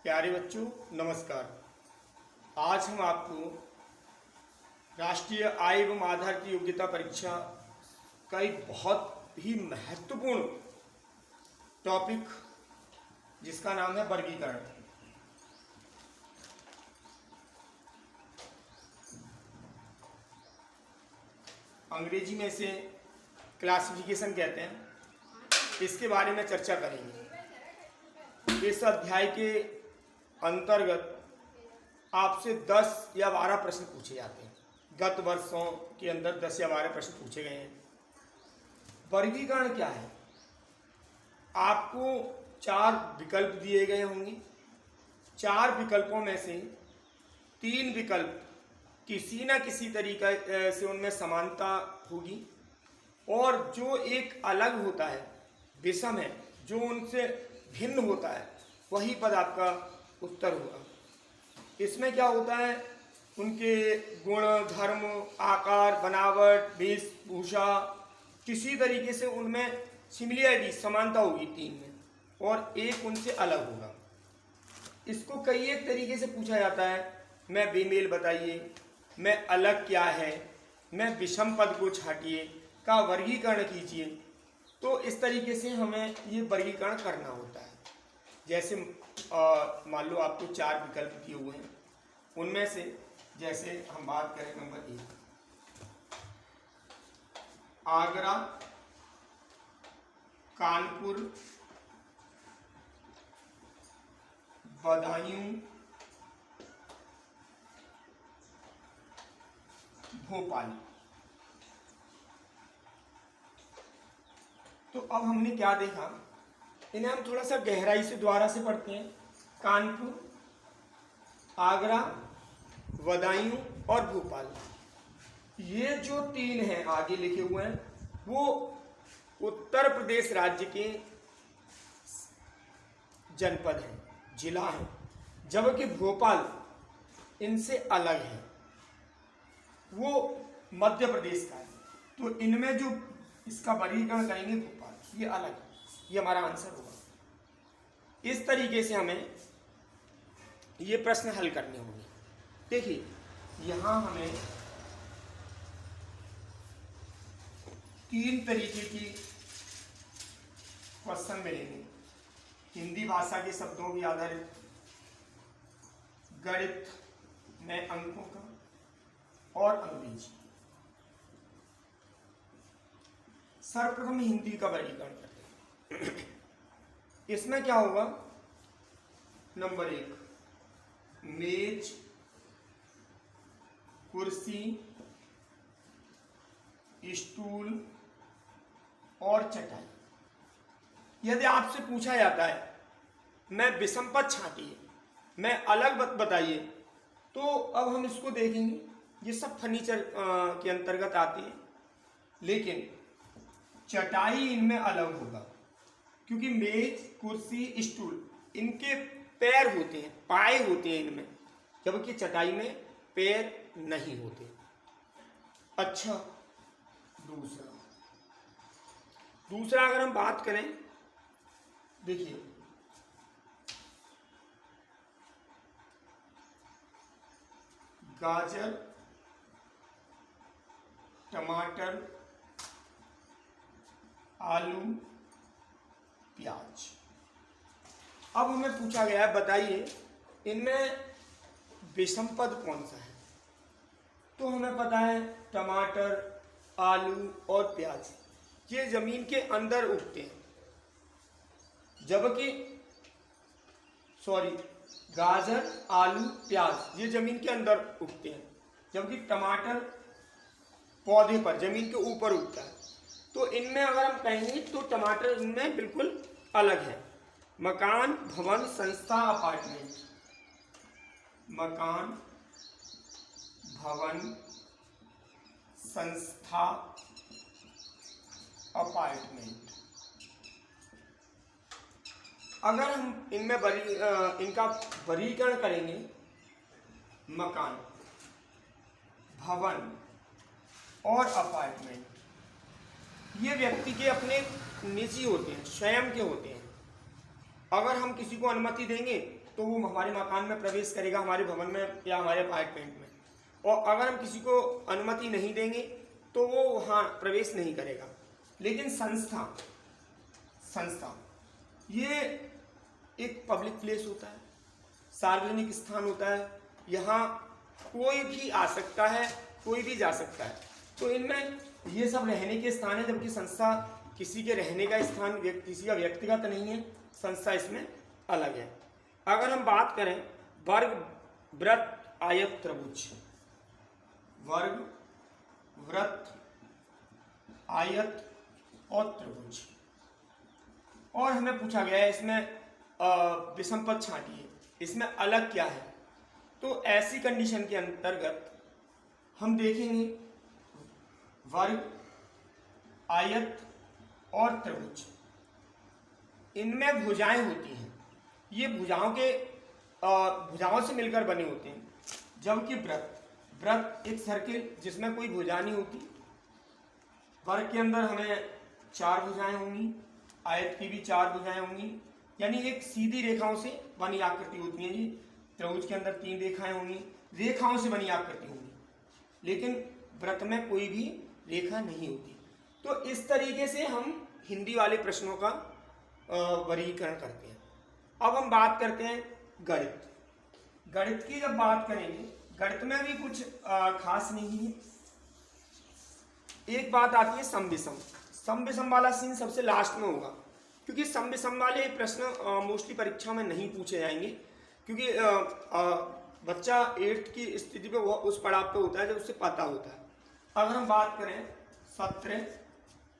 प्यारे बच्चों नमस्कार। आज हम आपको राष्ट्रीय आय एवं आधार की योग्यता परीक्षा का एक बहुत ही महत्वपूर्ण टॉपिक जिसका नाम है वर्गीकरण। अंग्रेजी में इसे क्लासिफिकेशन कहते हैं। इसके बारे में चर्चा करेंगे। इस अध्याय के अंतर्गत आपसे 10 या 12 प्रश्न पूछे जाते हैं। गत वर्षों के अंदर 10 या 12 प्रश्न पूछे गए हैं। वर्गीकरण क्या है? आपको 4 विकल्प दिए गए होंगे। 4 विकल्पों में से 3 विकल्प किसी न किसी तरीके से उनमें समानता होगी और जो एक अलग होता है, विषम है, जो उनसे भिन्न होता है, वही पद आपका उत्तर होगा। इसमें क्या होता है, उनके गुण, धर्म, आकार, बनावट, वेशभूषा, किसी तरीके से उनमें सिमिलरिटी, समानता होगी 3 में, और एक उनसे अलग होगा। इसको कई एक तरीके से पूछा जाता है। मैं बेमेल बताइए, मैं अलग क्या है, मैं विषम पद को छाटिए, का वर्गीकरण कीजिए। तो इस तरीके से हमें ये वर्गीकरण करना होता है। जैसे मान लो आपको 4 विकल्प दिए हुए हैं, उनमें से जैसे हम बात करें नंबर 1, आगरा, कानपुर, बदायूं, भोपाल। तो अब हमने क्या देखा, इन्हें हम थोड़ा सा गहराई से दोबारा से पढ़ते हैं। कानपुर, आगरा, बदायूं और भोपाल, ये जो 3 हैं आगे लिखे हुए हैं, वो उत्तर प्रदेश राज्य के जनपद हैं, जिला हैं, जबकि भोपाल इनसे अलग है, वो मध्य प्रदेश का है। तो इनमें जो इसका वर्गीकरण करेंगे भोपाल, ये अलग है, ये हमारा आंसर होगा। इस तरीके से हमें ये प्रश्न हल करने होंगे। देखिए, यहां हमें 3 तरीके की क्वेश्चन मिलेंगे। हिंदी भाषा के शब्दों के आधारित, गणित में अंकों का, और अंग्रेजी। सर्वप्रथम हिंदी का वर्गीकरण करते हैं। इसमें क्या होगा, नंबर 1, मेज, कुर्सी, स्टूल और चटाई। यदि आपसे पूछा जाता है मैं विषम पद छाटिए, मैं अलग बताइए, तो अब हम इसको देखेंगे। ये सब फर्नीचर के अंतर्गत आती है, लेकिन चटाई इनमें अलग होगा, क्योंकि मेज, कुर्सी, स्टूल इनके पैर होते हैं, पाए होते हैं इनमें, जबकि चटाई में पैर नहीं होते। अच्छा, दूसरा अगर हम बात करें, देखिए, गाजर, टमाटर, आलू, प्याज। अब हमें पूछा गया है, बताइए इनमें विषम पद कौन सा है। तो हमें पता है टमाटर, आलू और प्याज ये जमीन के अंदर उगते हैं, जबकि गाजर, आलू, प्याज ये जमीन के अंदर उगते हैं, जबकि टमाटर पौधे पर, जमीन के ऊपर उगता है। तो इनमें अगर हम कहेंगे तो टमाटर इनमें बिल्कुल अलग है। मकान, भवन, संस्था, अपार्टमेंट। मकान, भवन, संस्था, अपार्टमेंट। अगर हम इनमें इनका वर्गीकरण करेंगे, मकान, भवन और अपार्टमेंट, ये व्यक्ति के अपने निजी होते हैं, स्वयं के होते हैं। अगर हम किसी को अनुमति देंगे तो वो हमारे मकान में प्रवेश करेगा, हमारे भवन में या हमारे अपार्टमेंट में, और अगर हम किसी को अनुमति नहीं देंगे तो वो वहाँ प्रवेश नहीं करेगा। लेकिन संस्था ये एक पब्लिक प्लेस होता है, सार्वजनिक स्थान होता है, यहाँ कोई भी आ सकता है, कोई भी जा सकता है। तो इनमें ये सब रहने के स्थान है, जबकि संस्था किसी के रहने का स्थान किसी का व्यक्तिगत नहीं है, संस्था इसमें अलग है। अगर हम बात करें वर्ग, वृत्त, आयत, त्रिभुज, वर्ग, वृत्त, आयत और त्रिभुज, और हमें पूछा गया है इसमें विषम पद छांटिए, इसमें अलग क्या है। तो ऐसी कंडीशन के अंतर्गत हम देखेंगे वर्ग, आयत और त्रिभुज, इनमें भुजाएं होती हैं, ये भुजाओं से मिलकर बने होते हैं। जबकि वृत्त एक सर्किल जिसमें कोई भुजा नहीं होती। वर्ग के अंदर हमें 4 भुजाएं होंगी, आयत की भी 4 भुजाएं होंगी, यानी एक सीधी रेखाओं से बनी आकृति होती है जी। त्रिभुज के अंदर 3 रेखाएं होंगी, रेखाओं से बनी आकृति होगी, लेकिन वृत्त में कोई भी रेखा नहीं होती। तो इस तरीके से हम हिंदी वाले प्रश्नों का वर्गीकरण करते हैं। अब हम बात करते हैं गणित। गणित की जब बात करेंगे, गणित में भी कुछ खास नहीं है। एक बात आती है सम विषम। सम विषम वाला सीन सबसे लास्ट में होगा, क्योंकि सम विषम वाले प्रश्न मोस्टली परीक्षा में नहीं पूछे जाएंगे, क्योंकि बच्चा 8th की स्थिति पे वो उस पड़ाव पे होता है जब उससे पता होता है। अगर हम बात करें 17,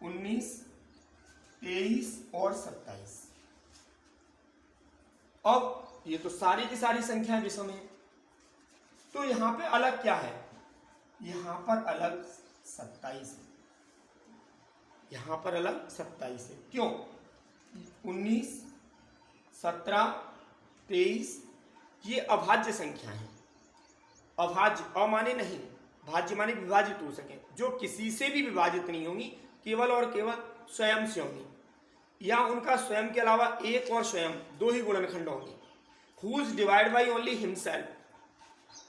19, 23 और 27, अब ये तो सारी की सारी संख्याएं विषम है। तो यहाँ पे अलग क्या है, यहाँ पर अलग 27 है, यहाँ पर अलग 27 है। क्यों? 19, 17, 23 ये अभाज्य संख्या है। अभाज्य, अमाने नहीं, भाज्य माने विभाजित हो सके, जो किसी से भी विभाजित नहीं होंगी, केवल और केवल स्वयं से होंगी, या उनका स्वयं के अलावा एक और स्वयं 2 ही गुणनखंड होंगे। Who is divide by only himself,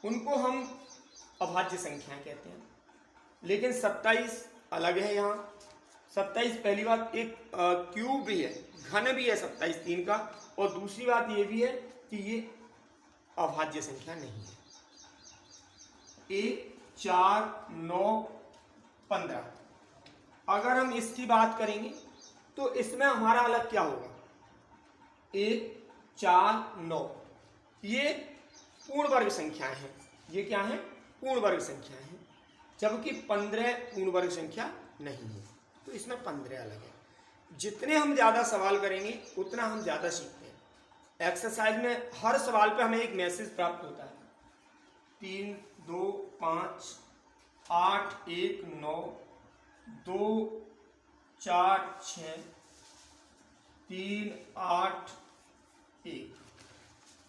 उनको हम अभाज्य संख्या कहते हैं। लेकिन 27 अलग है। यहाँ 27 पहली बात एक क्यूब भी है, घन भी है 27 3 का, और दूसरी बात ये भी है कि ये अभाज्य संख्या नहीं है। 1, 4, 9, 15, अगर हम इसकी बात करेंगे तो इसमें हमारा अलग क्या होगा, 1, 4, 9 ये पूर्ण वर्ग संख्याएं हैं। ये क्या है? पूर्ण वर्ग संख्या है, जबकि 15 पूर्ण वर्ग संख्या नहीं है। तो इसमें 15 अलग है। जितने हम ज़्यादा सवाल करेंगे उतना हम ज़्यादा सीखते हैं। एक्सरसाइज में हर सवाल पे हमें एक मैसेज प्राप्त होता है, 3, 2, 5, 8, 1, 9, 2, 4, 6, 3, 8, 1।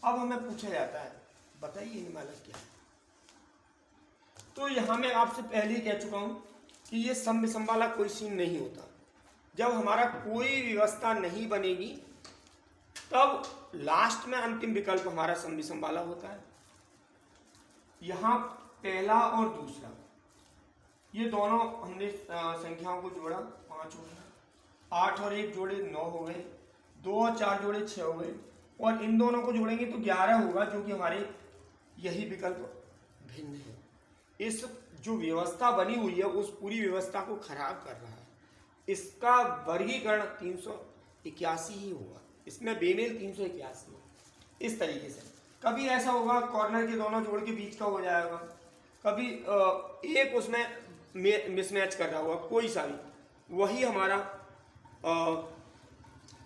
अब हमें पूछा जाता है बताइए इनमें अलग क्या है। तो यहाँ मैं आपसे पहले ही कह चुका हूँ कि ये सम विषम वाला कोई सीन नहीं होता। जब हमारा कोई व्यवस्था नहीं बनेगी तब लास्ट में अंतिम विकल्प हमारा सम विषम वाला होता है। यहाँ पहला और दूसरा ये दोनों हमने संख्याओं को जोड़ा, 5 हो गए, 8 और 1 जोड़े 9 हो गए, 2 और 4 जोड़े 6 हो गए, और इन दोनों को जोड़ेंगे तो 11 होगा, जो कि हमारे यही विकल्प भिन्न है। इस जो व्यवस्था बनी हुई है उस पूरी व्यवस्था को खराब कर रहा है। इसका वर्गीकरण 381 ही होगा, इसमें बेमेल 381 है। इस तरीके से कभी ऐसा होगा कॉर्नर के दोनों जोड़ के बीच का हो जाएगा, कभी एक उसमें मिसमैच कर रहा होगा, कोई सा भी, वही हमारा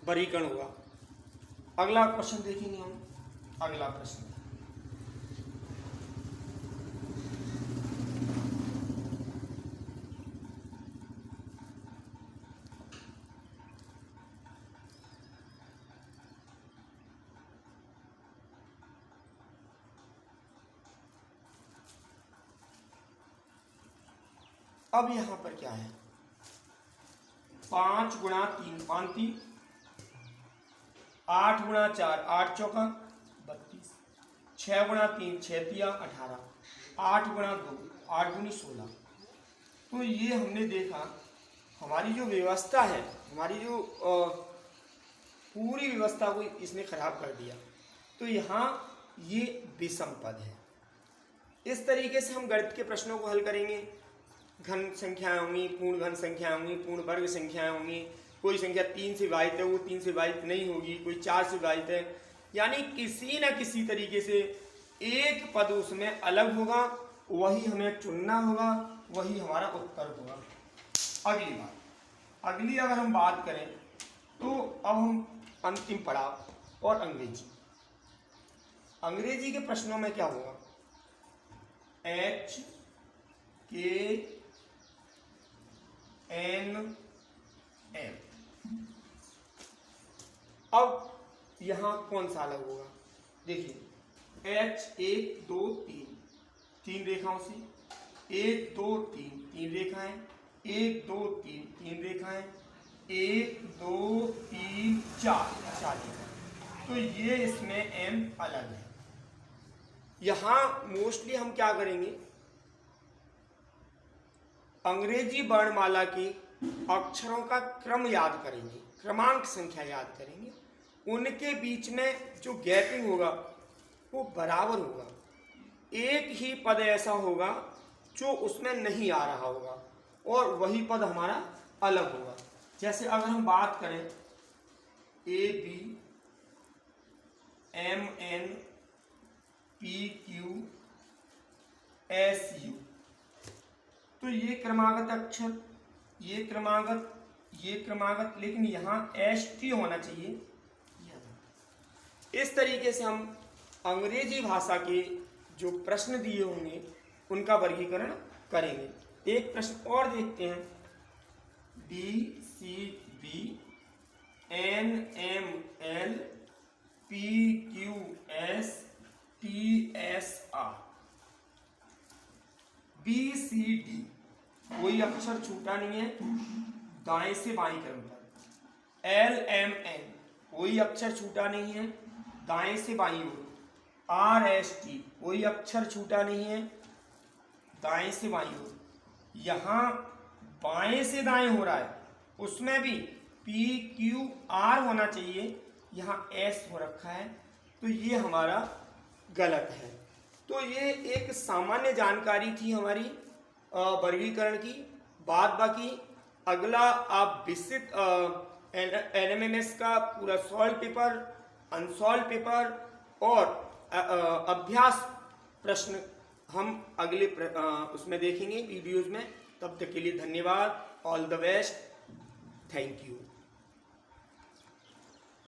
वर्गीकरण होगा। अगला क्वेश्चन देखेंगे हम। अगला प्रश्न, अब यहां पर क्या है, 5 गुणा 3 5 3 8 गुणा 4 8 चौका 32, 6 गुणा 3 6 तिया 18, 8 गुणा 2 8 दूनी 16। तो ये हमने देखा हमारी जो व्यवस्था है, हमारी जो पूरी व्यवस्था को इसने खराब कर दिया। तो यहाँ ये विषम पद है। इस तरीके से हम गणित के प्रश्नों को हल करेंगे। घन संख्याएं होंगी, पूर्ण घन संख्याएं होंगी, पूर्ण वर्ग संख्याएं होंगी। कोई संख्या 3 से विभाजित है वो 3 से विभाजित नहीं होगी, कोई 4 से विभाजित है, यानी किसी न किसी तरीके से एक पद उसमें अलग होगा, वही हमें चुनना होगा, वही हमारा उत्तर होगा। अगली अगर हम बात करें तो अब हम अंतिम पड़ाव और अंग्रेजी के प्रश्नों में क्या होगा, HKNM। अब यहाँ कौन सा अलग होगा, देखिए H 1 2 3 तीन रेखाओं से, 1 2 3 तीन रेखाएं, 1 2 3 तीन रेखाएं, 1 2 3 4 चार रेखाएं। तो ये इसमें M अलग है। यहाँ मोस्टली हम क्या करेंगे, अंग्रेजी वर्णमाला की अक्षरों का क्रम याद करेंगे, क्रमांक संख्या याद करेंगे, उनके बीच में जो गैपिंग होगा वो बराबर होगा। एक ही पद ऐसा होगा जो उसमें नहीं आ रहा होगा और वही पद हमारा अलग होगा। जैसे अगर हम बात करें AB MN PQ SU, तो ये क्रमागत अक्षर, ये क्रमागत, लेकिन यहाँ ST होना चाहिए। इस तरीके से हम अंग्रेजी भाषा के जो प्रश्न दिए होंगे उनका वर्गीकरण करेंगे। एक प्रश्न और देखते हैं, DCB NML PQS TSR BCD, कोई अक्षर छूटा नहीं है दाएं से बाएं क्रम पर। LMN, कोई अक्षर छूटा नहीं है दाएं से बाईं ओर। RST, कोई अक्षर छूटा नहीं है दाएं से बाईं ओर। यहाँ बाएं से दाएं हो रहा है, उसमें भी PQR होना चाहिए, यहाँ S हो रखा है, तो ये हमारा गलत है। तो ये एक सामान्य जानकारी थी हमारी वर्गीकरण की। बाद बाकी अगला आप विस्तृत NMMS का पूरा सॉल्व पेपर, अनसॉल्व पेपर और अभ्यास प्रश्न हम अगले उसमें देखेंगे वीडियोज में। तब तक के लिए धन्यवाद। All the best. Thank you.